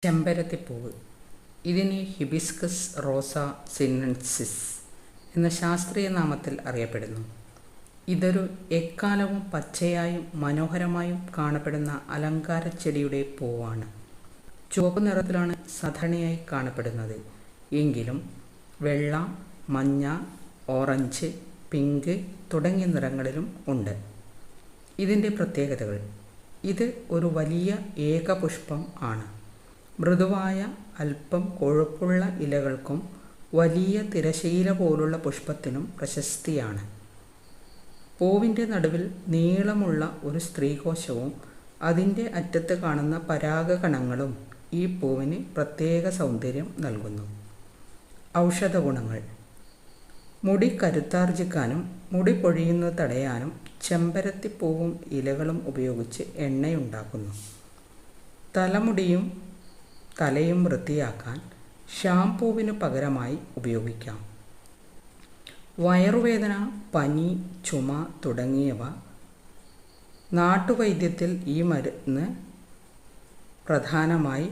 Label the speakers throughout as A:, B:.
A: ചെമ്പരത്തിപ്പൂവ്. ഇതിനെ ഹിബിസ്കസ് റോസ സിനൻസിസ് എന്ന ശാസ്ത്രീയ നാമത്തിൽ അറിയപ്പെടുന്നു. ഇതൊരു എക്കാലവും പച്ചയായും മനോഹരമായും കാണപ്പെടുന്ന അലങ്കാര ചെടിയുടെ പൂവാണ്. ചുവപ്പ് നിറത്തിലാണ് സാധാരണയായി കാണപ്പെടുന്നത്. എങ്കിലും വെള്ള, മഞ്ഞ, ഓറഞ്ച്, പിങ്ക് തുടങ്ങിയ നിറങ്ങളിലും ഉണ്ട്. ഇതിൻ്റെ പ്രത്യേകതകൾ: ഇത് ഒരു വലിയ ഏകപുഷ്പം ആണ്. മൃദുവായ അല്പം കൊഴുപ്പുള്ള ഇലകൾക്കും വലിയ തിരശീല പോലുള്ള പുഷ്പത്തിനും പ്രശസ്തിയാണ്. പൂവിൻ്റെ നടുവിൽ നീളമുള്ള ഒരു സ്ത്രീകോശവും അതിൻ്റെ അറ്റത്ത് കാണുന്ന പരാഗകണങ്ങളും ഈ പൂവിന് പ്രത്യേക സൗന്ദര്യം നൽകുന്നു. ഔഷധ ഗുണങ്ങൾ: മുടി കരുത്താർജിക്കാനും മുടി പൊഴിയുന്നത് തടയാനും ചെമ്പരത്തിപ്പൂവും ഇലകളും ഉപയോഗിച്ച് എണ്ണയുണ്ടാക്കുന്നു. തലമുടിയും തലയും വൃത്തിയാക്കാൻ ഷാംപൂവിന് പകരമായി ഉപയോഗിക്കാം. വയറുവേദന, പനി, ചുമ തുടങ്ങിയവ നാട്ടുവൈദ്യത്തിൽ ഈ മരുന്ന് പ്രധാനമായി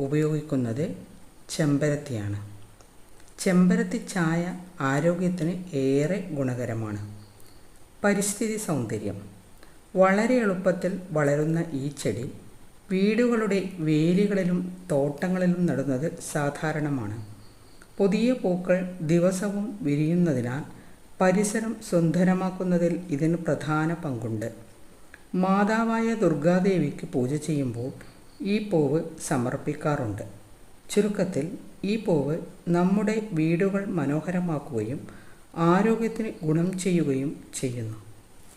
A: ഉപയോഗിക്കുന്നത് ചെമ്പരത്തിയാണ്. ചെമ്പരത്തി ചായ ആരോഗ്യത്തിന് ഏറെ ഗുണകരമാണ്. പരിസ്ഥിതി സൗന്ദര്യം: വളരെ എളുപ്പത്തിൽ വളരുന്ന ഈ ചെടി വീടുകളുടെ വേലികളിലും തോട്ടങ്ങളിലും നടുന്നത് സാധാരണമാണ്. പുതിയ പൂക്കൾ ദിവസവും വിരിയുന്നതിനാൽ പരിസരം സുന്ദരമാക്കുന്നതിൽ ഇതിന് പ്രധാന പങ്കുണ്ട്. മാതാവായ ദുർഗാദേവിക്ക് പൂജ ചെയ്യുമ്പോൾ ഈ പൂവ് സമർപ്പിക്കാറുണ്ട്. ചുരുക്കത്തിൽ, ഈ പൂവ് നമ്മുടെ വീടുകൾ മനോഹരമാക്കുകയും ആരോഗ്യത്തിന് ഗുണം ചെയ്യുകയും ചെയ്യുന്നു.